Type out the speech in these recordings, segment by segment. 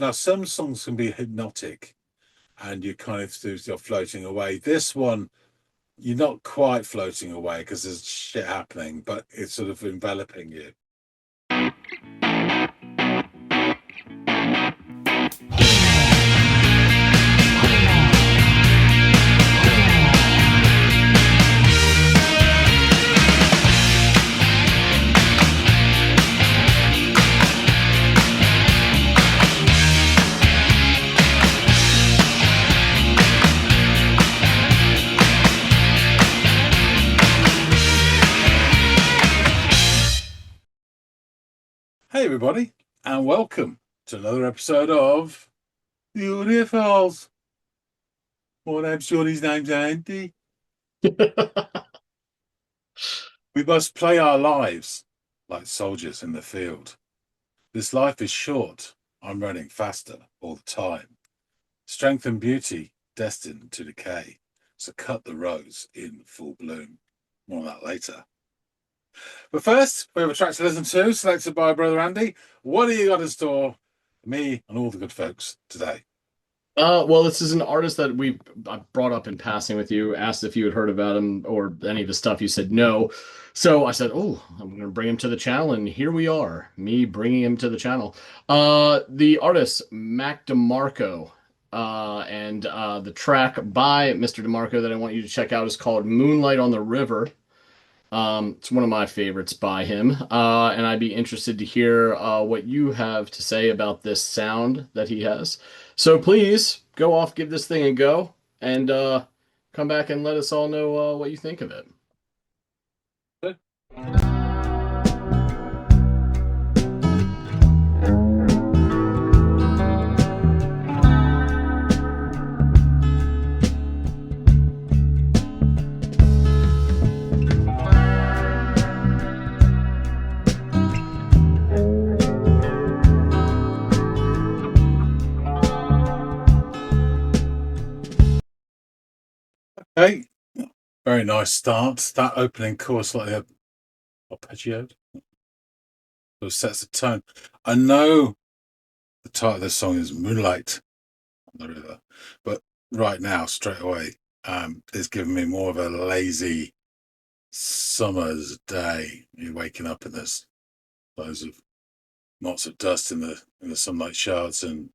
stuff. Now, some songs can be hypnotic and you kind of you're floating away. This one, you're not quite floating away because there's shit happening, but it's sort of enveloping you. Hey, everybody, and welcome to another episode of the Audiophiles. My name's Johnny's name's Andy. We must play our lives like soldiers in the field. This life is short. I'm running faster all the time. Strength and beauty destined to decay. So cut the rose in full bloom. More on that later. But first, we have a track to listen to, selected by brother Andy. What do you got in store for me and all the good folks today? Well, this is an artist that I brought up in passing with you, asked if you had heard about him or any of his stuff. You said no. So I said, oh, I'm going to bring him to the channel. And here we are, me bringing him to the channel. The artist, Mac DeMarco. And the track by Mr. DeMarco that I want you to check out is called Moonlight on the River. It's one of my favorites by him. And I'd be interested to hear what you have to say about this sound that he has. So please go off, give this thing a go, and come back and let us all know what you think of it. Okay, very nice start. That opening chorus, like a arpeggioed, so sets the tone. I know the title of this song is Moonlight on the River, but right now, straight away, it's giving me more of a lazy summer's day. You're waking up in this loads of knots of dust in the sunlight shards, and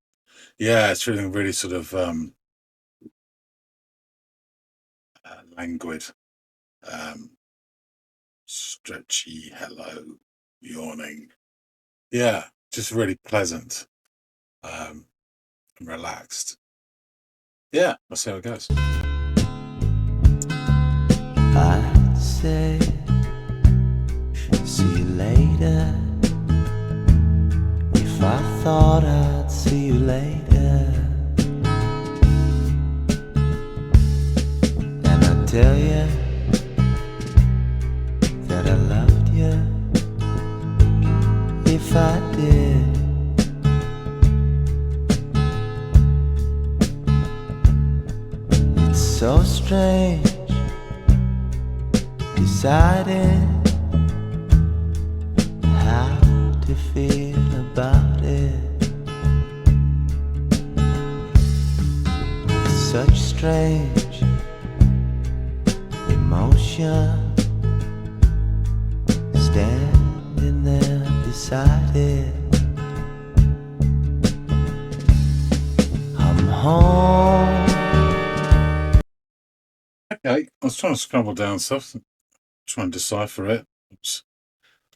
yeah, it's feeling really sort of languid, stretchy, hello, yawning. Yeah, just really pleasant and relaxed. Yeah, let's see how it goes. I'd say see you later if I thought I'd see you later, and I'd tell you that I loved you if I did. It's so strange deciding how to feel about it, with such strange emotion standing there beside it. I'm home. Okay, I was trying to scramble down stuff, try and decipher it. Oops.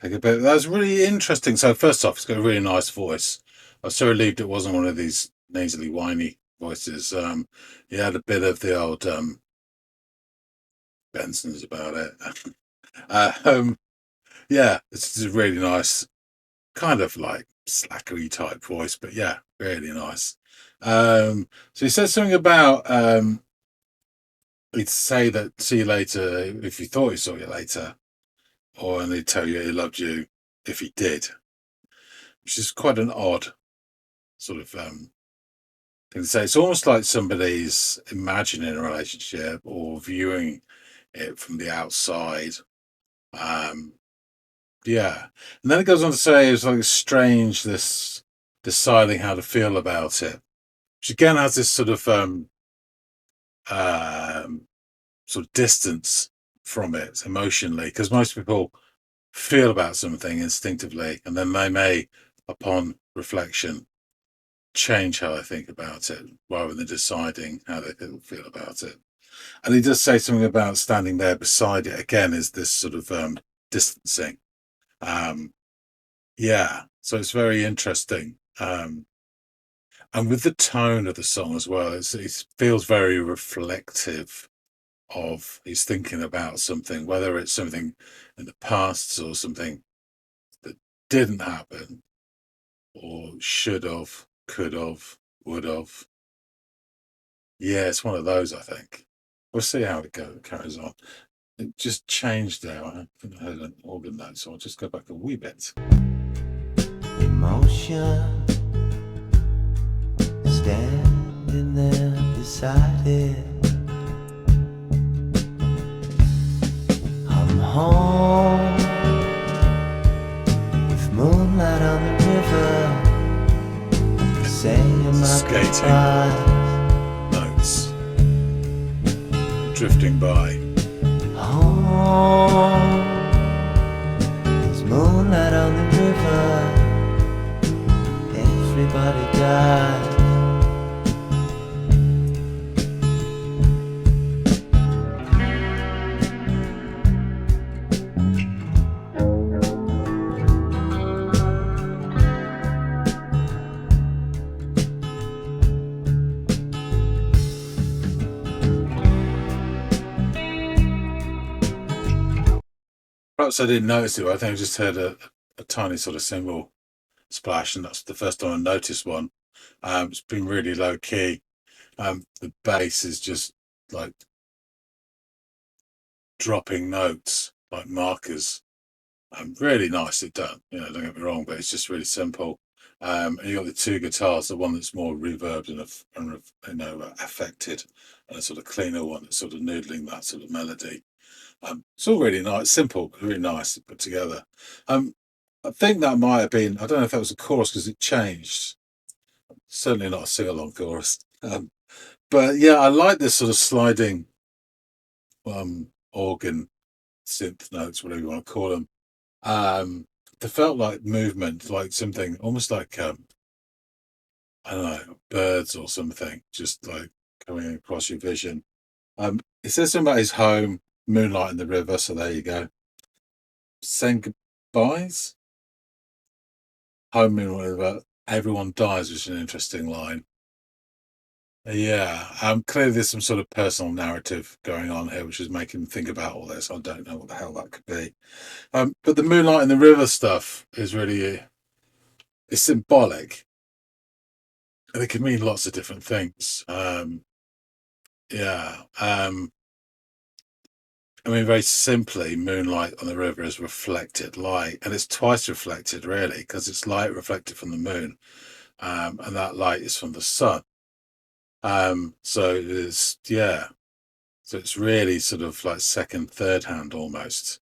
Take a bit. That was really interesting. So first off, it's got a really nice voice. I was so relieved it wasn't one of these nasally, whiny voices. He had a bit of the old Benson's about it. Yeah, it's a really nice, kind of like slackery type voice, but yeah, really nice. So he said something about he'd say that see you later if he thought he saw you later, or and he'd tell you he loved you if he did, which is quite an odd sort of thing to say. It's almost like somebody's imagining a relationship or viewing it from the outside. Yeah, and then it goes on to say it's like strange this deciding how to feel about it, which again has this sort of distance from it emotionally, because most people feel about something instinctively, and then they may, upon reflection, change how they think about it rather than deciding how they feel about it. And he does say something about standing there beside it again, is this sort of distancing. Yeah, so it's very interesting. And with the tone of the song as well, it feels very reflective of, he's thinking about something, whether it's something in the past or something that didn't happen or should have, could have, would have. Yeah, it's one of those, I think. We'll see how it carries on. It just changed there. I think I heard an organ note, so I'll just go back a wee bit. Emotion standing there beside it. I'm home with moonlight on the river, saying my Skating. goodbyes. Notes drifting by. Home, there's moonlight on the river. Everybody dies. Perhaps I didn't notice it, but I think I just heard a tiny sort of cymbal splash, and that's the first time I noticed one. It's been really low key. The bass is just like dropping notes like markers. Really nicely done. Don't get me wrong, but it's just really simple. And you got the two guitars, the one that's more reverbed and affected, and a sort of cleaner one that's sort of noodling that sort of melody. It's all really nice, simple, but really nice to put together. I think that might have been, I don't know if that was a chorus because it changed. Certainly not a sing-along chorus. But yeah, I like this sort of sliding organ, synth notes, whatever you want to call them. They felt like movement, like something almost like I don't know, birds or something, just like coming across your vision. It says something about his home, moonlight in the river, so there you go. Saying goodbyes. Home, moonlight in the river, everyone dies, which is an interesting line. Yeah, clearly there's some sort of personal narrative going on here, which is making me think about all this. I don't know what the hell that could be. But the moonlight in the river stuff is really, it's symbolic. And it can mean lots of different things. Yeah. I mean, very simply, moonlight on the river is reflected light, and it's twice reflected, really, because it's light reflected from the moon, and that light is from the sun. So it's, yeah, so it's really sort of like second, third hand almost.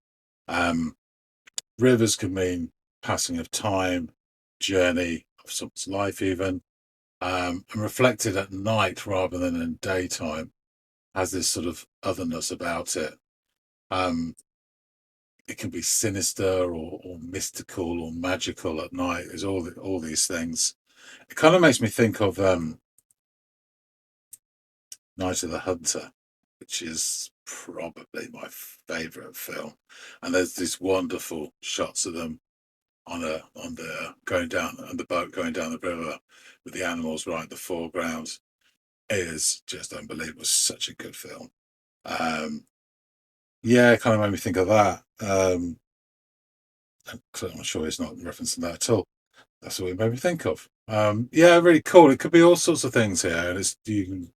Rivers can mean passing of time, journey of someone's life, even, and reflected at night rather than in daytime, has this sort of otherness about it. It can be sinister or mystical or magical at night. There's all these things. It kind of makes me think of Night of the Hunter, which is probably my favorite film. And there's these wonderful shots of them on the boat going down the river with the animals right in the foreground. It is just unbelievable. It's such a good film. Yeah, it kind of made me think of that. I'm sure he's not referencing that at all. That's what it made me think of. Yeah, really cool. It could be all sorts of things here, and you can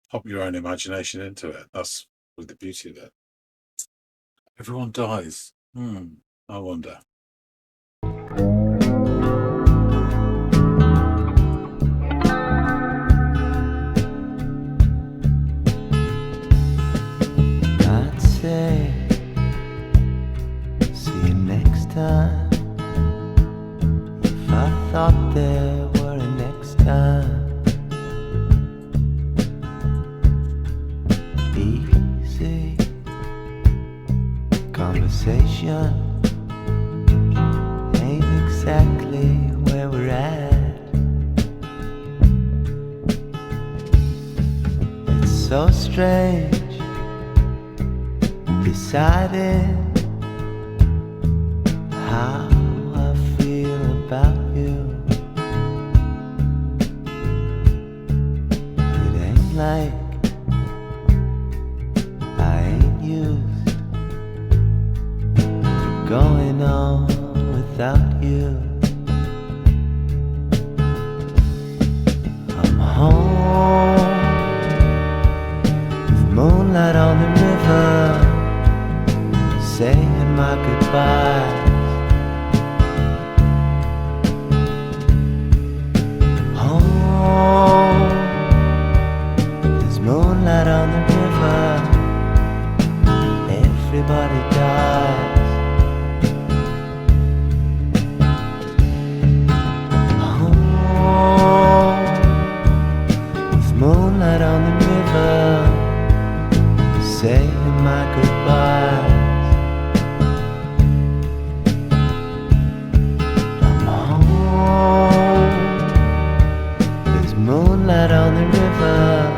pop your own imagination into it. That's with the beauty of it. Everyone dies. I wonder. I'd say, see you next time. If I thought there exactly where we're at. It's so strange deciding how I feel about you. It ain't like I ain't used to going on without you. I'm home with moonlight on the river, saying my goodbyes. Home, there's moonlight on the river, everybody dies. Home, with moonlight on the river, saying my goodbyes. Moonlight on the river,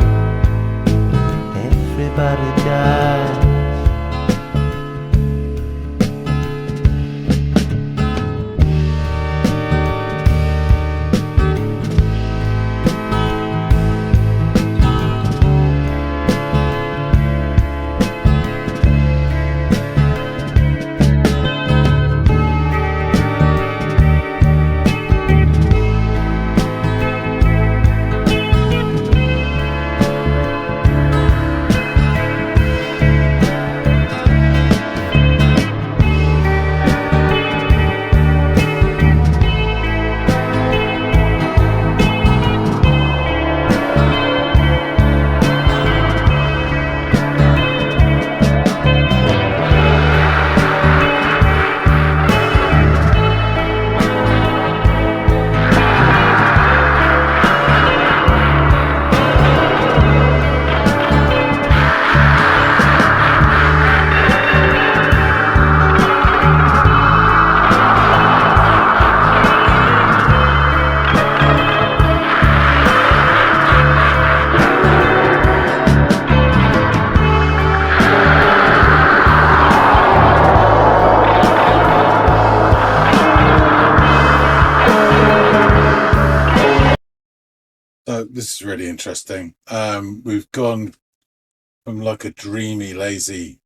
everybody dies. So this is really interesting. We've gone from like a dreamy, lazy,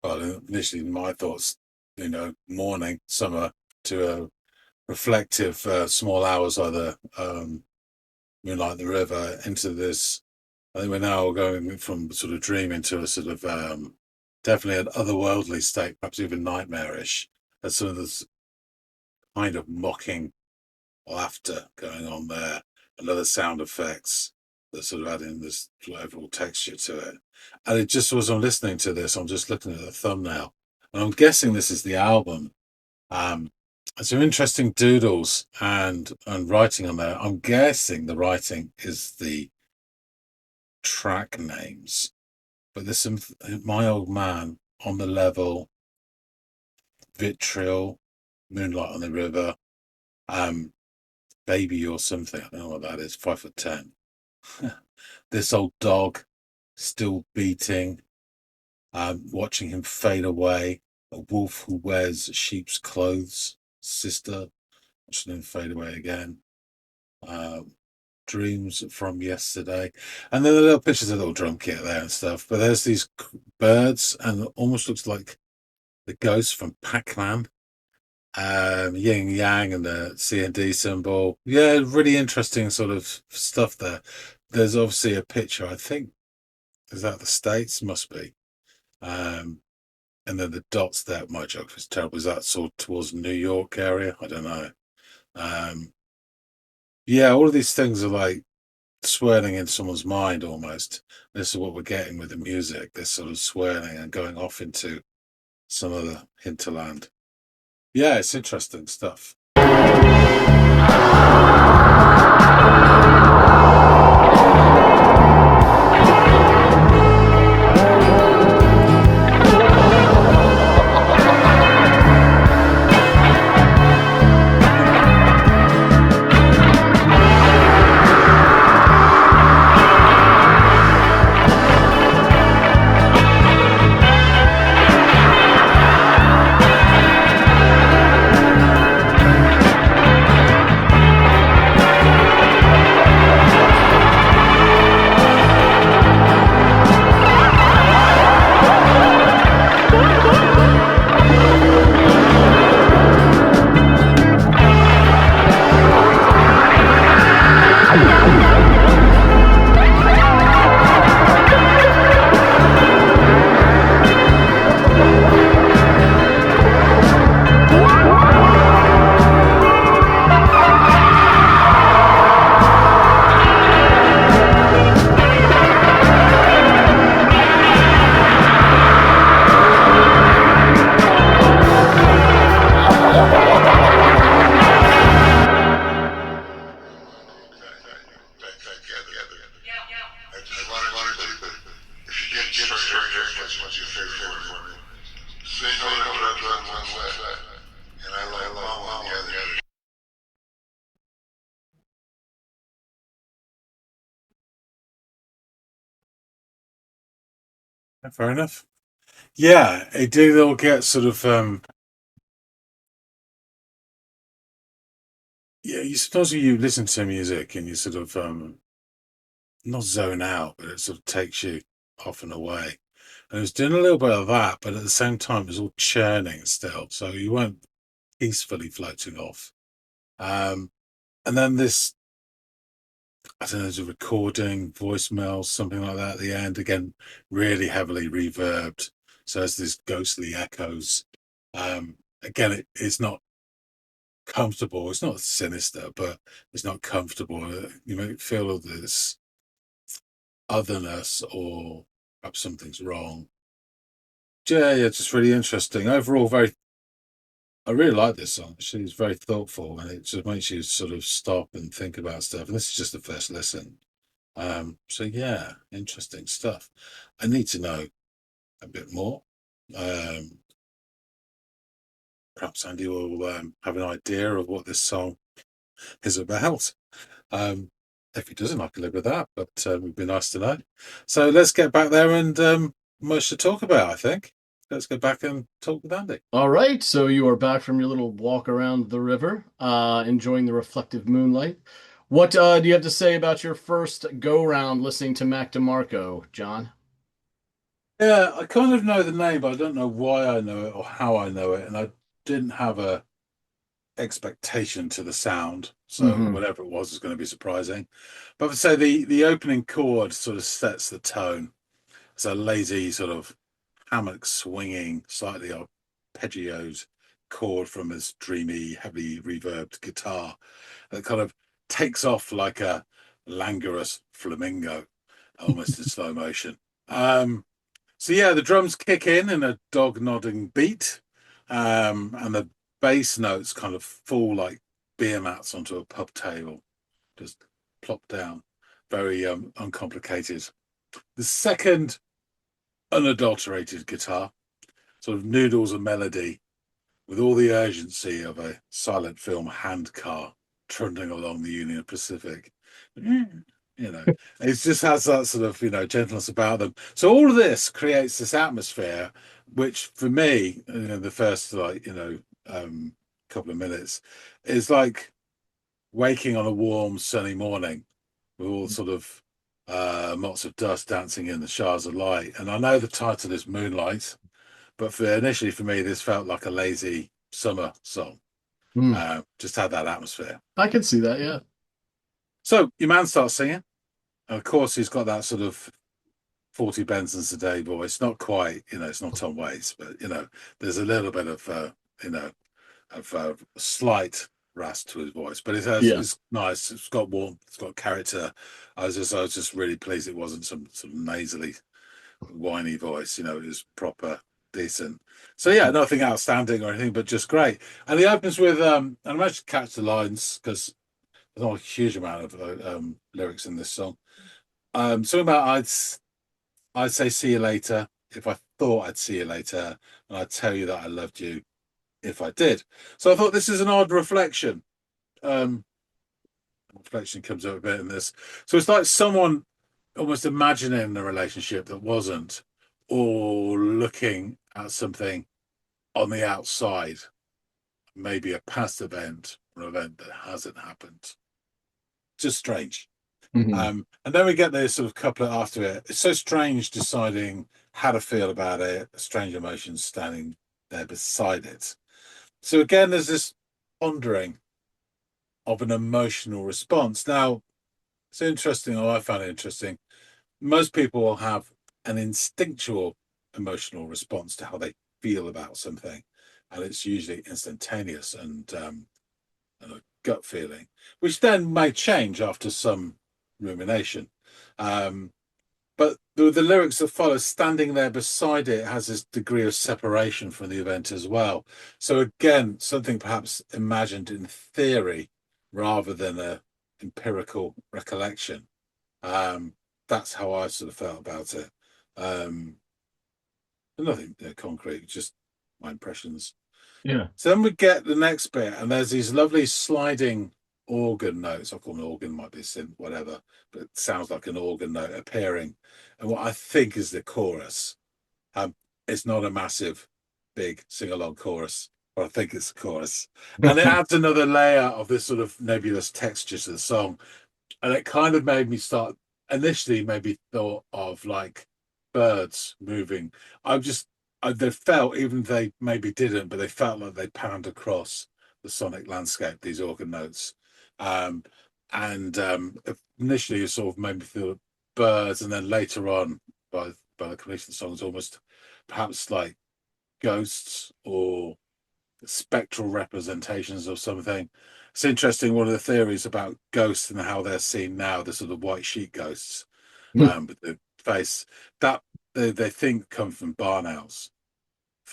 well, initially my thoughts, morning, summer, to a reflective, small hours like the Moonlight in the River, into this. I think we're now going from sort of dream into a sort of definitely an otherworldly state, perhaps even nightmarish. There's some of this kind of mocking laughter going on there, and other sound effects that sort of adding this overall texture to it. And it just, as I'm listening to this, I'm just looking at the thumbnail, and I'm guessing this is the album. Some interesting doodles and writing on there. I'm guessing the writing is the track names, but there's some My Old Man, On the Level, Vitriol, Moonlight on the River, Baby or something. I don't know what that is. 5'10". This Old Dog, Still Beating, Watching Him Fade Away, A Wolf Who Wears Sheep's Clothes, Sister, Watching Him Fade Away Again, Dreams from Yesterday, and then the little pictures of little drum kit there and stuff. But there's these birds, and it almost looks like the ghost from Pac-Man. Yin Yang and the C&D symbol. Yeah, really interesting sort of stuff there. There's obviously a picture, I think, is that the States? Must be. And then the dots there, my geography's terrible. Is that sort of towards New York area? I don't know. Yeah, all of these things are like swirling in someone's mind almost. This is what we're getting with the music, this sort of swirling and going off into some other hinterland. Yeah, it's interesting stuff. Fair enough. Yeah, it did all get sort of yeah, you suppose you listen to music and you sort of not zone out, but it sort of takes you off and away. And it was doing a little bit of that, but at the same time it was all churning still. So you weren't peacefully floating off. And then this, I don't know, there's a recording, voicemail, something like that at the end, again, really heavily reverbed. So it's these ghostly echoes. Again, it's not comfortable. It's not sinister, but it's not comfortable. You may feel this otherness or perhaps something's wrong. Yeah, just really interesting. Overall, I really like this song. She's very thoughtful and it just makes you sort of stop and think about stuff. And this is just the first listen. So yeah, interesting stuff. I need to know a bit more. Perhaps Andy will have an idea of what this song is about. If he doesn't, I can live with that, but it would be nice to know. So let's get back there and much to talk about, I think. Let's go back and talk with Andy. All right, so you are back from your little walk around the river, enjoying the reflective moonlight. What do you have to say about your first go round listening to Mac DeMarco, John? Yeah, I kind of know the name, but I don't know why I know it or how I know it. And I didn't have a expectation to the sound. So Mm-hmm. whatever it was going to be surprising. But I would say the opening chord sort of sets the tone. It's a lazy sort of hammock swinging, slightly arpeggioed chord from his dreamy, heavily reverbed guitar that kind of takes off like a languorous flamingo, almost in slow motion. So yeah, the drums kick in a dog nodding beat, and the bass notes kind of fall like beer mats onto a pub table, just plop down, very uncomplicated. The second unadulterated guitar sort of noodles a melody with all the urgency of a silent film handcar trundling along the Union Pacific. It just has that sort of, gentleness about them. So all of this creates this atmosphere, which for me, the first couple of minutes is like waking on a warm, sunny morning with all sort of motes of dust dancing in the showers of light. And I know the title is Moonlight, but initially for me, this felt like a lazy summer song. Mm. Just had that atmosphere. I can see that, yeah. So your man starts singing. And of course, he's got that sort of 40 Bensons a day voice. Not quite, it's not Tom Waits, but, there's a little bit of, slight rasp to his voice. But Yeah. it's nice. It's got warmth. It's got character. I was just really pleased it wasn't some sort of nasally, whiny voice. It was proper, decent. So yeah, nothing outstanding or anything, but just great. And he opens with, and I managed to catch the lines because there's not a huge amount of lyrics in this song. Something about I'd say see you later if I thought I'd see you later, and I'd tell you that I loved you if I did. So I thought this is an odd reflection. Reflection comes up a bit in this. So it's like someone almost imagining a relationship that wasn't, or looking at something on the outside, maybe a past event or an event that hasn't happened. Just strange. Mm-hmm. And then we get this sort of couplet after it. It's so strange deciding how to feel about it, strange emotions standing there beside it. So again, there's this pondering of an emotional response. Now, it's interesting, or I found it interesting. Most people will have an instinctual emotional response to how they feel about something, and it's usually instantaneous and a gut feeling, which then may change after some rumination. But the lyrics that follow, standing there beside it, has this degree of separation from the event as well. So again, something perhaps imagined in theory rather than a empirical recollection. That's how I sort of felt about it. Nothing concrete, just my impressions. Yeah. So then we get the next bit, and there's these lovely sliding organ notes. I call an organ, might be a synth, whatever, but it sounds like an organ note appearing. And what I think is the chorus. It's not a massive, big sing-along chorus, but I think it's a chorus. And it adds another layer of this sort of nebulous texture to the song. And it kind of made me start, initially maybe thought of like birds moving. They felt, even if they maybe didn't, but they felt like they panned across the sonic landscape, these organ notes. Um, and initially it sort of made me feel birds, and then later on, by the completion of the song, it's almost perhaps like ghosts or spectral representations of something. It's interesting, one of the theories about ghosts and how they're seen now, the sort of white sheet ghosts, with the face, that they think come from barn owls,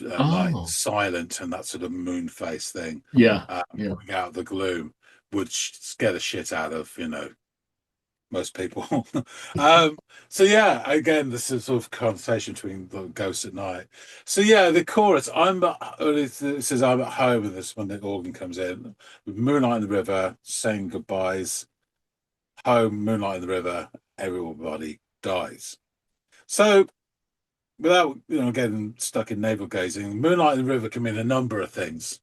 like Oh, silent and that sort of moon face thing, yeah, yeah. coming out of the gloom, would scare the shit out of, most people. um, so yeah, again, this is sort of conversation between the ghosts at night. So yeah, the chorus, it says I'm at home, and this when the organ comes in, with moonlight in the river, saying goodbyes, home, moonlight in the river, everybody dies. So without getting stuck in navel gazing, moonlight in the river can mean a number of things.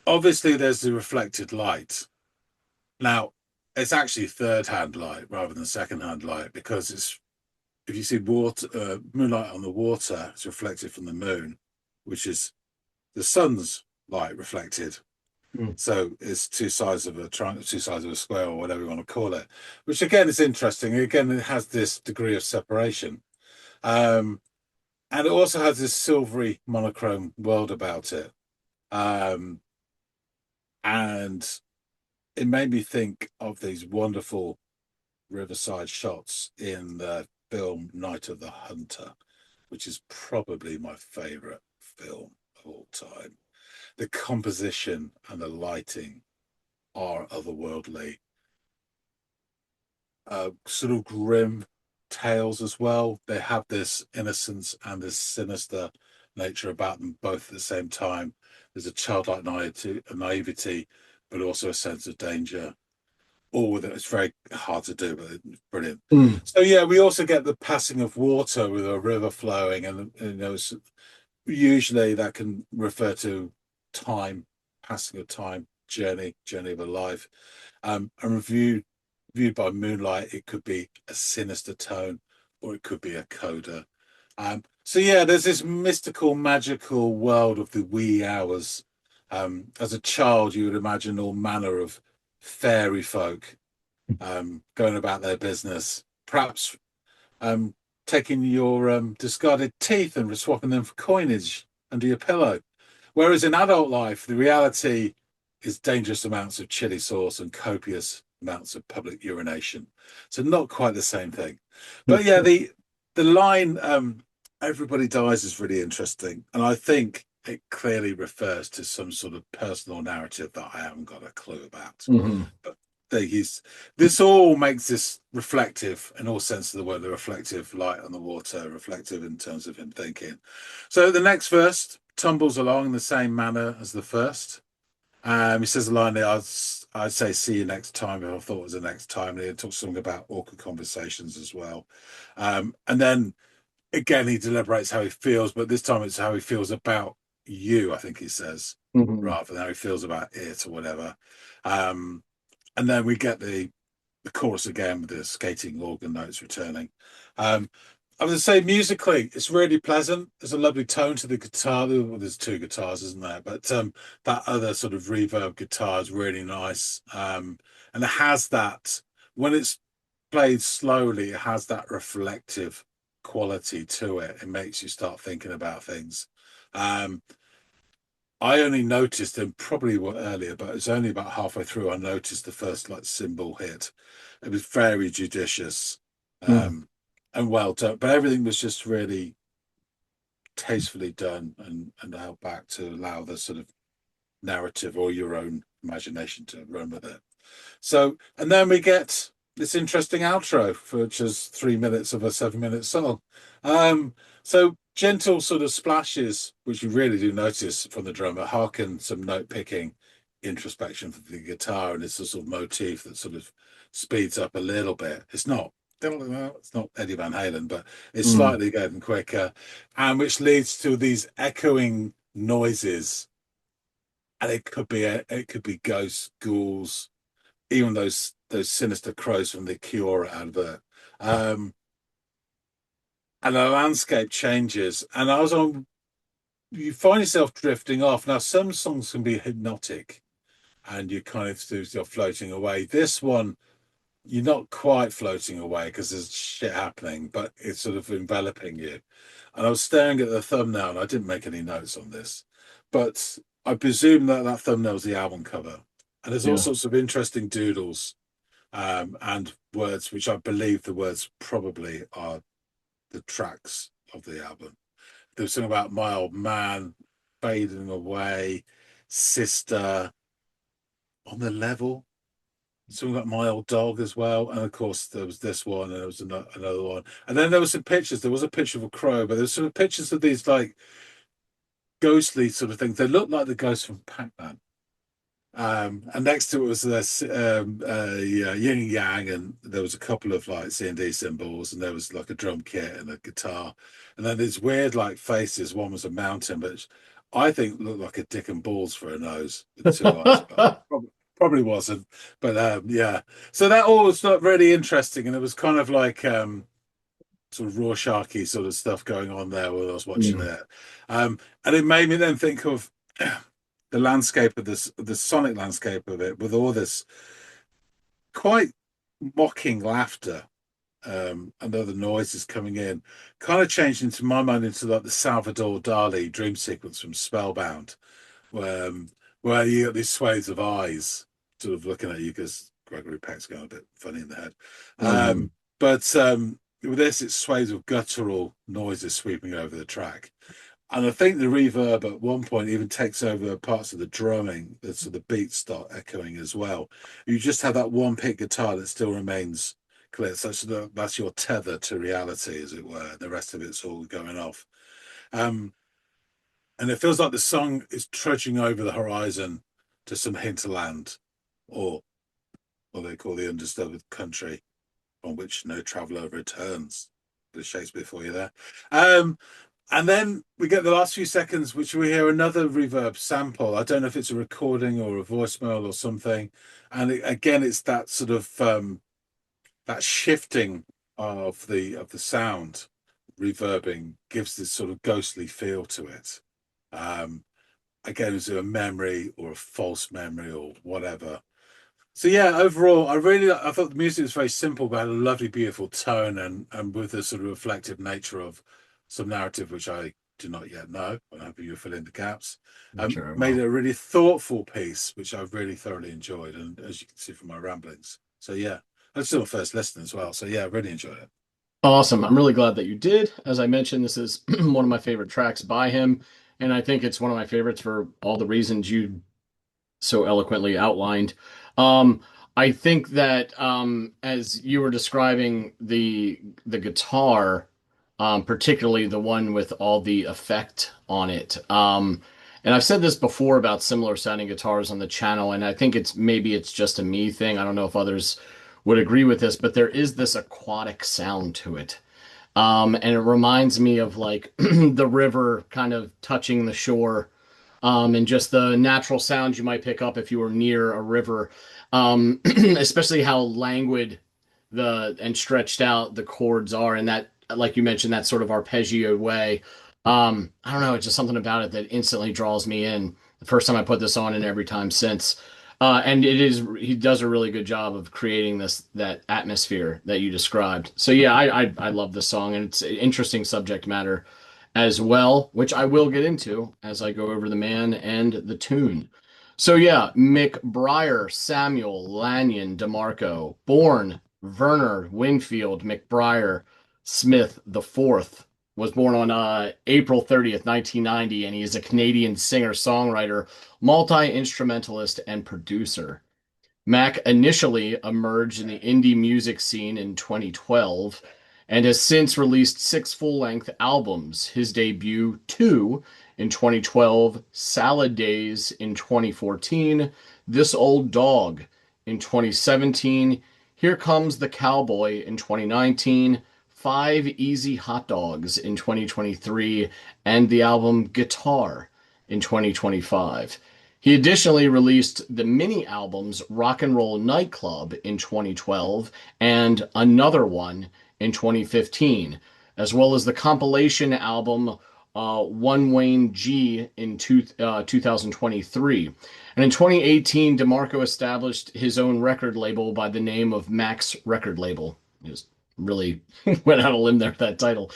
Obviously, there's the reflected light. Now, it's actually third-hand light rather than second-hand light, because if you see water, moonlight on the water, it's reflected from the moon, which is the sun's light reflected. So it's two sides of a triangle, two sides of a square, or whatever you want to call it, which again is interesting. Again, it has this degree of separation. And it also has this silvery monochrome world about it. And it made me think of these wonderful riverside shots in the film Night of the Hunter, which is probably my favorite film of all time. The composition and the lighting are otherworldly. Sort of grim tales as well. They have this innocence and this sinister nature about them both at the same time. There's a childlike naivety, but also a sense of danger. All with it. It's very hard to do, but it's brilliant. So yeah, we also get the passing of water with a river flowing, and usually that can refer to time, passing of time, journey of a life. And viewed by moonlight, it could be a sinister tone, or it could be a coda. So yeah, there's this mystical, magical world of the wee hours. As a child, you would imagine all manner of fairy folk going about their business, perhaps taking your discarded teeth and swapping them for coinage under your pillow. Whereas in adult life, the reality is dangerous amounts of chili sauce and copious amounts of public urination. So not quite the same thing. But yeah, the line "everybody dies" is really interesting, and I think it clearly refers to some sort of personal narrative that I haven't got a clue about. But this all makes this reflective in all sense of the word, the reflective light on the water, reflective in terms of him thinking. So the next verse tumbles along in the same manner as the first. He says a line there, I'd say see you next time, if I thought it was the next time. And he talks something about awkward conversations as well. And then again, he deliberates how he feels, but this time it's how he feels about you, I think he says, rather than how he feels about it or whatever. And then we get the chorus again with the skating organ notes returning. I would say musically, it's really pleasant. There's a lovely tone to the guitar. Well, there's two guitars, isn't there? But that other sort of reverb guitar is really nice. And it has that, when it's played slowly, it has that reflective quality to it. It makes you start thinking about things. I only noticed them probably earlier, but it's only about halfway through I noticed the first like cymbal hit. It was very judicious and well done, but everything was just really tastefully done and held back to allow the sort of narrative or your own imagination to run with it. So, and then we get this interesting outro, which is 3 minutes of a 7-minute song. So gentle sort of splashes, which you really do notice from the drummer, harken some note picking, introspection for the guitar, and it's a sort of motif that sort of speeds up a little bit. It's not well, it's not Eddie Van Halen, but it's Mm. slightly getting quicker, and which leads to these echoing noises. And it could be ghosts, ghouls, even those sinister crows from the Cure advert. Um, and the landscape changes, and you find yourself drifting off. Now, some songs can be hypnotic, and you kind of you're floating away. This one, you're not quite floating away because there's shit happening, but it's sort of enveloping you. And I was staring at the thumbnail, and I didn't make any notes on this, but I presume that that thumbnail is the album cover. And there's all Yeah. sorts of interesting doodles and words, which I believe the words probably are the tracks of the album. There was something about my old man, fading away, sister, on the level. Something about my old dog as well, and of course there was this one, and there was another one, and then there were some pictures. There was a picture of a crow, but there's sort of pictures of these like ghostly sort of things. They look like the ghosts from Pac-Man. And next to it was this yeah, yin and yang, and there was a couple of like C&D symbols, and there was like a drum kit and a guitar, and then these weird like faces. One was a mountain, but I think looked like a dick and balls for a nose with two eyes, but probably wasn't. But yeah, so that all was not really interesting, and it was kind of like sort of Rorschach-y sort of stuff going on there while I was watching Mm. it. And it made me then think of the landscape of this, the sonic landscape of it, with all this quite mocking laughter and other noises coming in, kind of changed into my mind into like the Salvador Dali dream sequence from Spellbound, where, where you get these swathes of eyes sort of looking at you because Gregory Peck's going a bit funny in the head. Mm. But with this, it's swathes of guttural noises sweeping over the track. And I think the reverb at one point even takes over parts of the drumming, so the beats start echoing as well. You just have that one pick guitar that still remains clear. So that's your tether to reality, as it were. The rest of it's all going off. And it feels like the song is trudging over the horizon to some hinterland, or what they call the undiscovered country, on which no traveller returns. The Shakespeare for you there. And then we get the last few seconds, which we hear another reverb sample. I don't know if it's a recording or a voicemail or something. And again, it's that sort of that shifting of the sound, reverbing, gives this sort of ghostly feel to it. Again, is it a memory or a false memory or whatever? So yeah, overall, I thought the music was very simple, but had a lovely, beautiful tone, and with a sort of reflective nature of some narrative which I do not yet know. I'm hoping you'll fill in the gaps. Sure, Made well. it a really thoughtful piece, which I've really thoroughly enjoyed, and as you can see from my ramblings. So yeah, that's still a first listen as well. So yeah, I really enjoyed it. Awesome. I'm really glad that you did. As I mentioned, this is one of my favorite tracks by him, and I think it's one of my favorites for all the reasons you so eloquently outlined. Um, I think that as you were describing the guitar, particularly the one with all the effect on it, and I've said this before about similar sounding guitars on the channel, and I think it's just a me thing. I don't know if others would agree with this, but there is this aquatic sound to it. And it reminds me of like the river kind of touching the shore, and just the natural sounds you might pick up if you were near a river, especially how languid the and stretched out the chords are, and that, like you mentioned, that sort of arpeggio way. I don't know, it's just something about it that instantly draws me in. The first time I put this on, and every time since. And he does a really good job of creating that atmosphere that you described. So yeah, I love this song, and it's an interesting subject matter as well, which I will get into as I go over the man and the tune. So yeah, McBriar Samuel Lanyon DeMarco, born Werner Winfield McBriar Smith the Fourth, was born on April 30th, 1990, and he is a Canadian singer-songwriter, multi-instrumentalist, and producer. Mac initially emerged in the indie music scene in 2012 and has since released 6 full-length albums. His debut, Two, in 2012, Salad Days in 2014, This Old Dog in 2017. Here Comes the Cowboy in 2019, Five Easy Hot Dogs in 2023, and the album Guitar in 2025. He additionally released the mini albums Rock and Roll Nightclub in 2012 and Another One in 2015, as well as the compilation album One Wayne G in 2023. And in 2018, DeMarco established his own record label by the name of Max Record Label. He just really went out on a limb there with that title.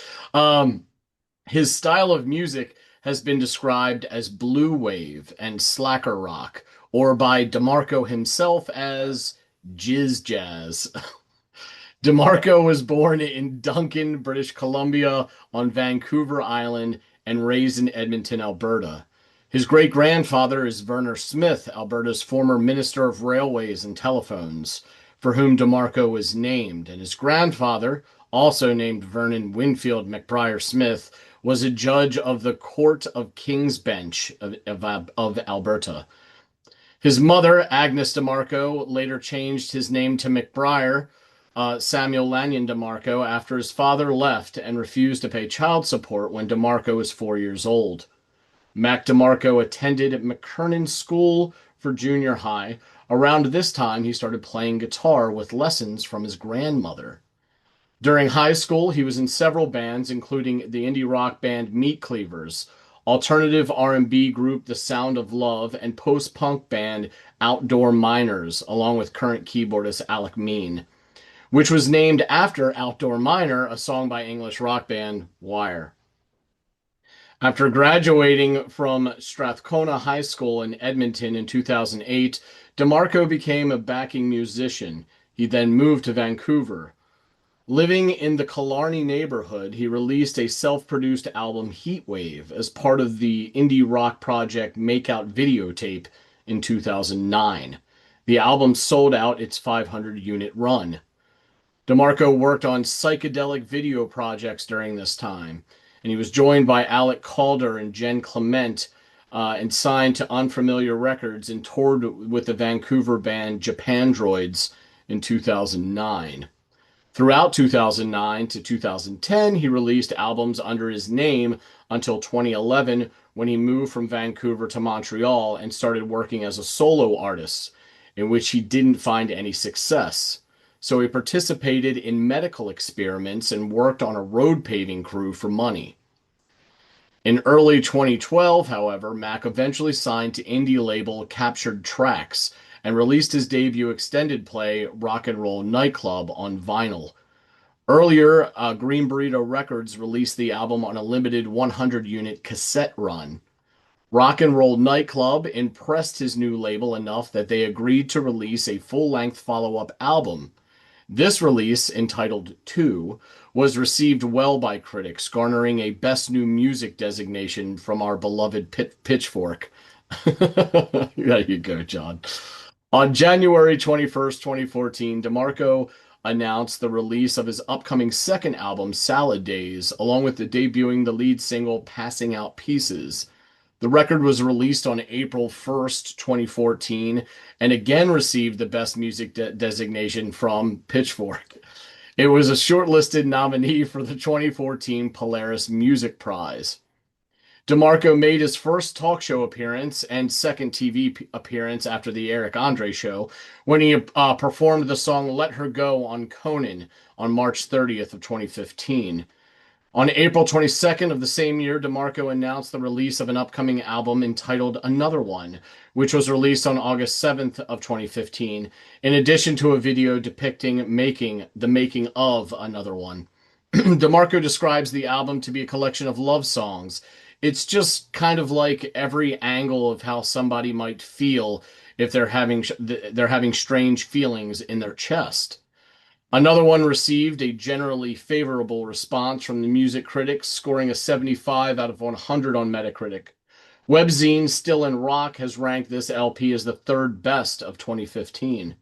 His style of music has been described as blue wave and slacker rock, or by DeMarco himself as jizz jazz. DeMarco was born in Duncan, British Columbia, on Vancouver Island, and raised in Edmonton, Alberta. His great-grandfather is Verner Smith, Alberta's former Minister of Railways and Telephones, for whom DeMarco was named, and his grandfather, also named Vernon Winfield McBriar Smith, was a judge of the Court of King's Bench of Alberta. His mother, Agnes DeMarco, later changed his name to McBriar, Samuel Lanyon DeMarco, after his father left and refused to pay child support when DeMarco was 4 years old. Mac DeMarco attended McKernan School for junior high. Around this time, he started playing guitar with lessons from his grandmother. During high school, he was in several bands, including the indie rock band Meat Cleavers, alternative R&B group The Sound of Love, and post-punk band Outdoor Miners, along with current keyboardist Alec Mean, which was named after Outdoor Miner, a song by English rock band Wire. After graduating from Strathcona High School in Edmonton in 2008, DeMarco became a backing musician. He then moved to Vancouver. Living in the Killarney neighborhood, he released a self-produced album, Heatwave, as part of the indie rock project Makeout Videotape in 2009. The album sold out its 500-unit run. DeMarco worked on psychedelic video projects during this time, and he was joined by Alec Calder and Jen Clement, and signed to Unfamiliar Records and toured with the Vancouver band Japandroids in 2009. Throughout 2009 to 2010, he released albums under his name until 2011, when he moved from Vancouver to Montreal and started working as a solo artist, in which he didn't find any success. So he participated in medical experiments and worked on a road paving crew for money. In early 2012, however, Mac eventually signed to indie label Captured Tracks and released his debut extended play Rock and Roll Nightclub on vinyl. Earlier, Green Burrito Records released the album on a limited 100-unit cassette run. Rock and Roll Nightclub impressed his new label enough that they agreed to release a full-length follow-up album. This release, entitled 2, was received well by critics, garnering a Best New Music designation from our beloved Pitchfork. There you go, John. On January 21st, 2014, DeMarco announced the release of his upcoming second album, Salad Days, along with debuting the lead single, Passing Out Pieces. The record was released on April 1st, 2014, and again received the Best Music designation from Pitchfork. It was a shortlisted nominee for the 2014 Polaris Music Prize. DeMarco made his first talk show appearance and second TV appearance after the Eric Andre show when he performed the song Let Her Go on Conan on March 30th of 2015. On April 22nd of the same year, DeMarco announced the release of an upcoming album entitled Another One, which was released on August 7th of 2015, in addition to a video depicting the making of Another One. DeMarco describes the album to be a collection of love songs. It's just kind of like every angle of how somebody might feel if they're having strange feelings in their chest. Another One received a generally favorable response from the music critics, scoring a 75 out of 100 on Metacritic. Webzine Still in Rock has ranked this LP as the third best of 2015.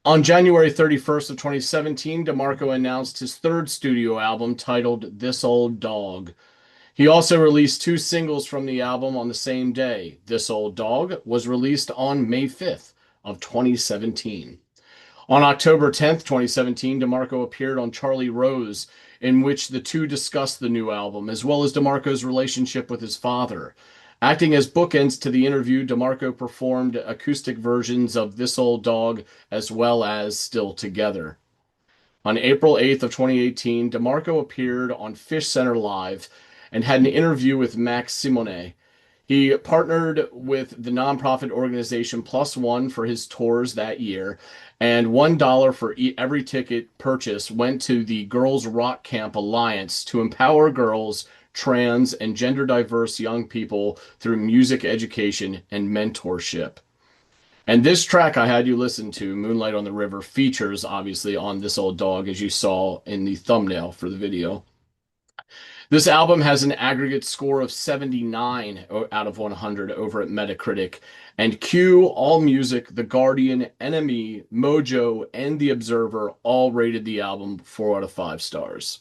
On January 31st of 2017, DeMarco announced his third studio album titled This Old Dog. He also released 2 singles from the album on the same day. This Old Dog was released on May 5th of 2017. On October 10th, 2017, DeMarco appeared on Charlie Rose, in which the two discussed the new album, as well as DeMarco's relationship with his father. Acting as bookends to the interview, DeMarco performed acoustic versions of This Old Dog as well as Still Together. On April 8th of 2018, DeMarco appeared on Fish Center Live and had an interview with Max Simone. He partnered with the nonprofit organization Plus One for his tours that year, and $1 for every ticket purchase went to the Girls Rock Camp Alliance to empower girls, trans, and gender diverse young people through music education and mentorship. And this track I had you listen to, Moonlight on the River, features obviously on This Old Dog, as you saw in the thumbnail for the video. This album has an aggregate score of 79 out of 100 over at Metacritic, and Q, AllMusic, The Guardian, NME, Mojo, and The Observer all rated the album 4 out of 5 stars.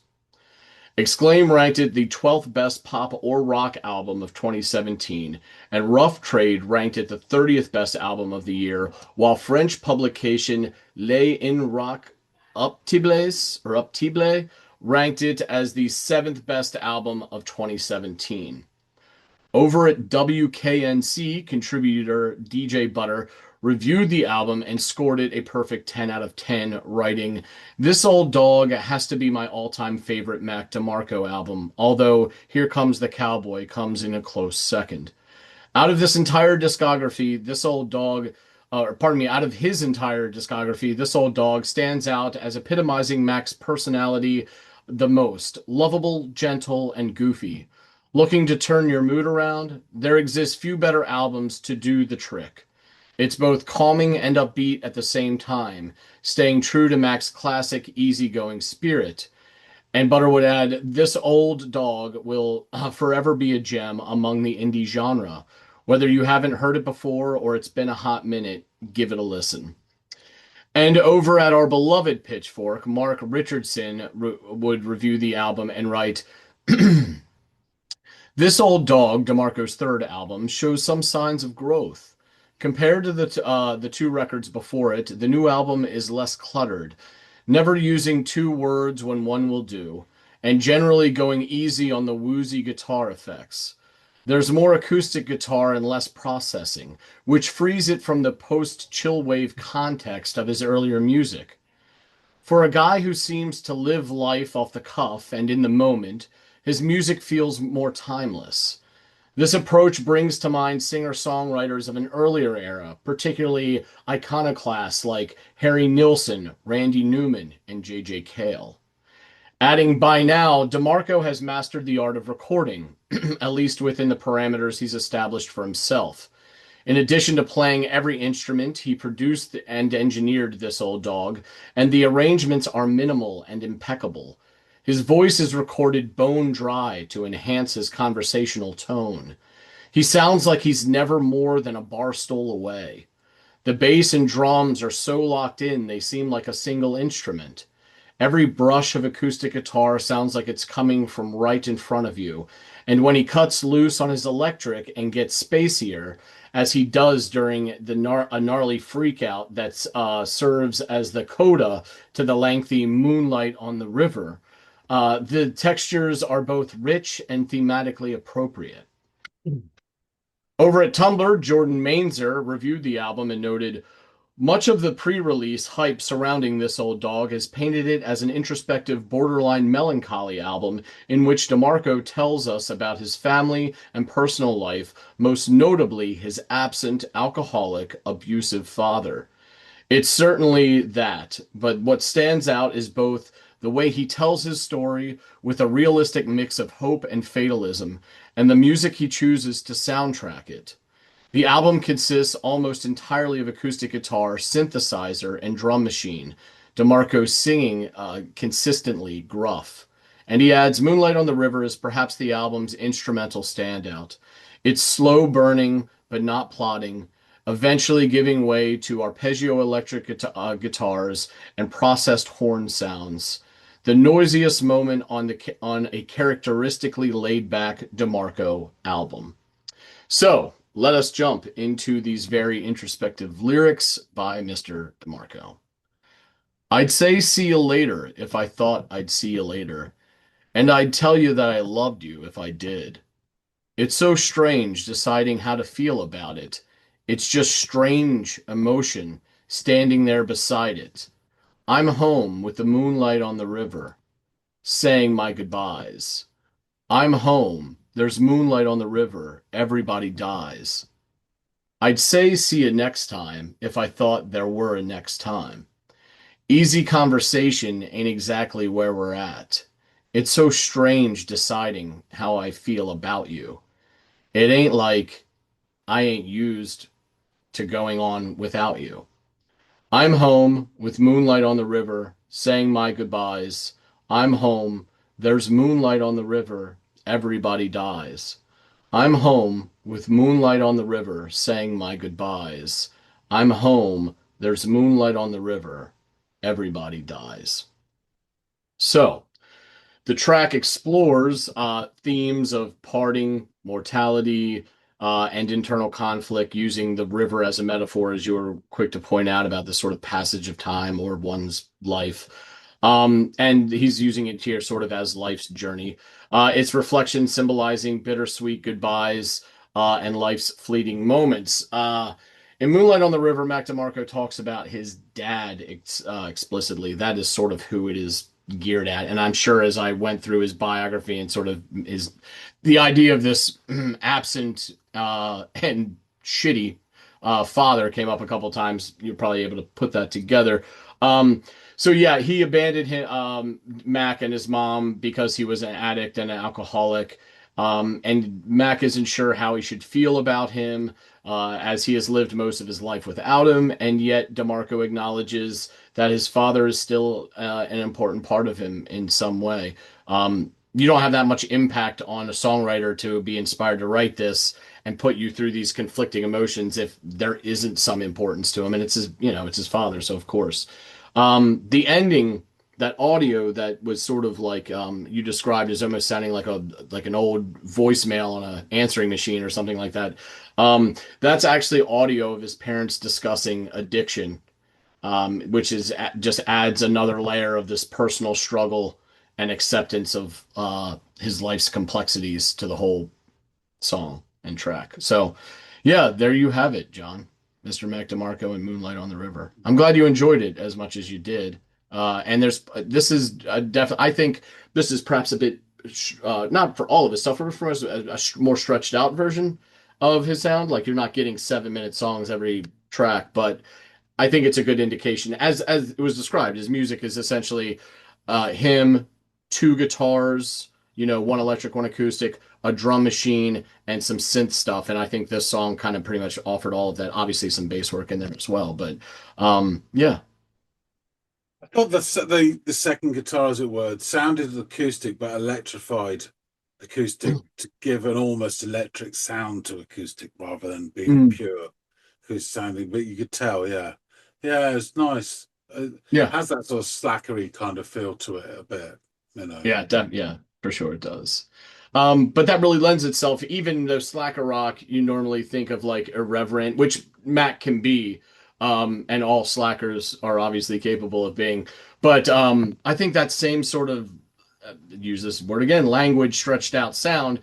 Exclaim ranked it the 12th best pop or rock album of 2017, and Rough Trade ranked it the 30th best album of the year, while French publication Les Inrocuptibles ranked it as the 7th best album of 2017. Over at WKNC, contributor DJ Butter reviewed the album and scored it a perfect 10 out of 10, writing, "This Old Dog has to be my all-time favorite Mac DeMarco album, although Here Comes the Cowboy comes in a close second. Out of this entire discography, out of his entire discography, This Old Dog stands out as epitomizing Mac's personality the most. Lovable, gentle, and goofy. Looking to turn your mood around? There exists few better albums to do the trick. It's both calming and upbeat at the same time, staying true to Mac's classic easygoing spirit." And Butter would add, "This Old Dog will forever be a gem among the indie genre. Whether you haven't heard it before or it's been a hot minute, give it a listen." And over at our beloved Pitchfork, Mark Richardson would review the album and write, "This Old Dog, DeMarco's third album, shows some signs of growth. Compared to the two records before it, the new album is less cluttered, never using two words when one will do, and generally going easy on the woozy guitar effects. There's more acoustic guitar and less processing, which frees it from the post-chillwave context of his earlier music. For a guy who seems to live life off the cuff and in the moment, his music feels more timeless. This approach brings to mind singer-songwriters of an earlier era, particularly iconoclasts like Harry Nilsson, Randy Newman, and J.J. Cale." Adding, "By now, DeMarco has mastered the art of recording, at least within the parameters he's established for himself. In addition to playing every instrument, he produced and engineered This Old Dog, and the arrangements are minimal and impeccable. His voice is recorded bone dry to enhance his conversational tone. He sounds like he's never more than a bar stool away. The bass and drums are so locked in they seem like a single instrument. Every brush of acoustic guitar sounds like it's coming from right in front of you, and when he cuts loose on his electric and gets spacier, as he does during a gnarly freakout that serves as the coda to the lengthy Moonlight on the River, the textures are both rich and thematically appropriate." Over at Tumblr, Jordan Mainzer reviewed the album and noted, "Much of the pre-release hype surrounding This Old Dog has painted it as an introspective, borderline melancholy album in which DeMarco tells us about his family and personal life, most notably his absent, alcoholic, abusive father. It's certainly that, but what stands out is both the way he tells his story with a realistic mix of hope and fatalism, and the music he chooses to soundtrack it. The album consists almost entirely of acoustic guitar, synthesizer, and drum machine, DeMarco singing consistently gruff." And he adds, "Moonlight on the River is perhaps the album's instrumental standout. It's slow burning, but not plodding, eventually giving way to arpeggio electric guitars and processed horn sounds. The noisiest moment on a characteristically laid-back DeMarco album." So, let us jump into these very introspective lyrics by Mr. DeMarco. I'd say see you later if I thought I'd see you later. And I'd tell you that I loved you if I did. It's so strange deciding how to feel about it. It's just strange emotion standing there beside it. I'm home with the moonlight on the river, saying my goodbyes. I'm home. There's moonlight on the river. Everybody dies. I'd say see you next time if I thought there were a next time. Easy conversation ain't exactly where we're at. It's so strange deciding how I feel about you. It ain't like I ain't used to going on without you. I'm home with moonlight on the river, saying my goodbyes. I'm home. There's moonlight on the river. Everybody dies. I'm home with moonlight on the river, saying my goodbyes. I'm home. There's moonlight on the river. Everybody dies. So, the track explores themes of parting, mortality, and internal conflict, using the river as a metaphor, as you were quick to point out about the sort of passage of time or one's life. And he's using it here sort of as life's journey. Its reflection symbolizing bittersweet goodbyes and life's fleeting moments. In Moonlight on the River, Mac DeMarco talks about his dad explicitly. That is sort of who it is geared at. And I'm sure as I went through his biography and sort of the idea of this absent and shitty father came up a couple times. You're probably able to put that together. So yeah, he abandoned Mac and his mom because he was an addict and an alcoholic. And Mac isn't sure how he should feel about him, as he has lived most of his life without him. And yet DeMarco acknowledges that his father is still an important part of him in some way. You don't have that much impact on a songwriter to be inspired to write this and put you through these conflicting emotions if there isn't some importance to him. And it's his, it's his father, so of course. The ending, that audio that was sort of like you described as almost sounding like an old voicemail on an answering machine or something like that. That's actually audio of his parents discussing addiction, which is just adds another layer of this personal struggle and acceptance of his life's complexities to the whole song and track. So, yeah, there you have it, John. Mr. Mac DeMarco and Moonlight on the River. I'm glad you enjoyed it as much as you did. And this is definitely, I think this is perhaps a bit, not for all of his stuff, for a more stretched out version of his sound. Like you're not getting 7-minute songs every track, but I think it's a good indication. As it was described, his music is essentially him, two guitars, one electric, one acoustic, a drum machine, and some synth stuff. And I think this song kind of pretty much offered all of that. Obviously, some bass work in there as well. But yeah. I thought the second guitar, as it were, sounded acoustic but electrified acoustic to give an almost electric sound to acoustic rather than being pure acoustic sounding. But you could tell, yeah, it's nice. Yeah, it has that sort of slackery kind of feel to it a bit, Yeah, yeah, for sure it does. But that really lends itself, even though slacker rock, you normally think of like irreverent, which Mac can be, and all slackers are obviously capable of being. But I think that same sort of, use this word again, language stretched out sound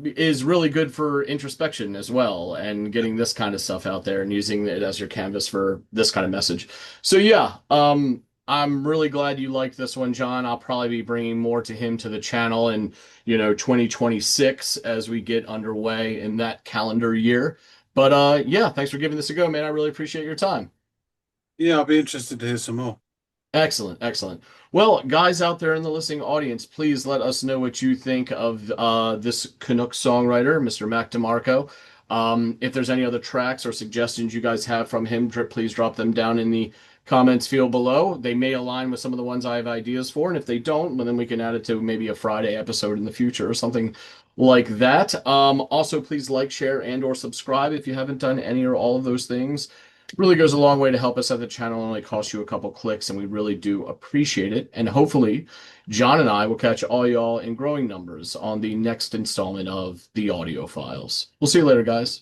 is really good for introspection as well, and getting this kind of stuff out there and using it as your canvas for this kind of message. So yeah, I'm really glad you liked this one, John. I'll probably be bringing more to him to the channel in 2026 as we get underway in that calendar year. But yeah, thanks for giving this a go, man. I really appreciate your time. Yeah, I'll be interested to hear some more. Excellent, excellent. Well, guys out there in the listening audience, please let us know what you think of this Canuck songwriter, Mr. Mac DeMarco. If there's any other tracks or suggestions you guys have from him, please drop them down in the comments field below. They may align with some of the ones I have ideas for, and if they don't, well, then we can add it to maybe a Friday episode in the future or something like that. Also, please like, share, and or subscribe if you haven't done any or all of those things. Really goes a long way to help us at the channel. It only costs you a couple clicks, and we really do appreciate it. And hopefully, John and I will catch all y'all in growing numbers on the next installment of the Audiophiles. We'll see you later, guys.